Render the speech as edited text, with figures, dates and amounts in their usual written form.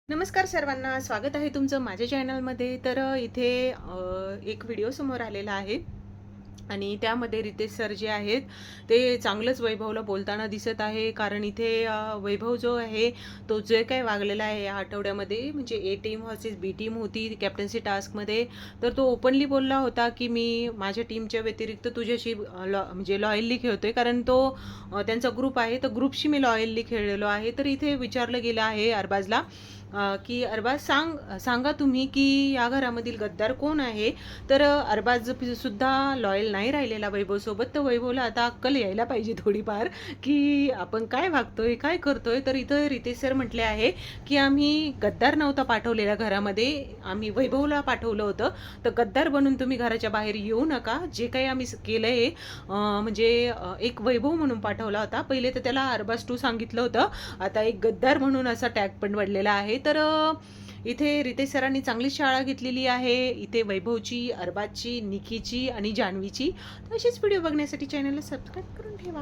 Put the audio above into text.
नमस्कार सर्वांना, स्वागत आहे तुमचं माझ्या चॅनलमध्ये. तर इथे एक व्हिडिओ समोर आलेला आहे आणि त्यामध्ये रितेश सर जे आहेत ते चांगलंच वैभवला बोलताना दिसत आहे. कारण इथे वैभव जो आहे तो जे काही वागलेला आहे या आठवड्यामध्ये, म्हणजे ए टीम व्हर्सेस बी टीम होती कॅप्टन्सी टास्कमध्ये, तर तो ओपनली बोलला होता की मी माझ्या टीमच्या व्यतिरिक्त तुझ्याशी म्हणजे लॉयल्ली खेळतोय, कारण तो त्यांचा ग्रुप आहे, तर ग्रुपशी मी लॉयल्ली खेळलेलो आहे. तर इथे विचारलं गेलं आहे अरबाजला की अरबाज सांगा तुम्ही की या घरामधील गद्दार कोण आहे. तर अरबाज सुद्धा लॉयल नाही राहिलेला वैभवसोबत. तर वैभवला आता अक्कल यायला पाहिजे थोडीफार की आपण काय वागतोय, काय करतोय. तर इथं रितेश सर म्हटले आहे की आम्ही गद्दार नव्हता पाठवलेला घरामध्ये, आम्ही वैभवला पाठवलं होतं. तर गद्दार बनून तुम्ही घराच्या बाहेर येऊ नका. जे काही आम्ही केलंय म्हणजे एक वैभव म्हणून पाठवला होता. पहिले तर त्याला अरबाज 2 सांगितलं होतं, आता एक गद्दार म्हणून असा टॅग पण पडलेला आहे. तर इथे रितेश सरांनी चांगलीच शाळा घेतलेली आहे इथे वैभवची, अरबाजची, निकीची आणि जान्हवीची. तर अशीच व्हिडिओ बघण्यासाठी चॅनलला सबस्क्राईब करून ठेवा.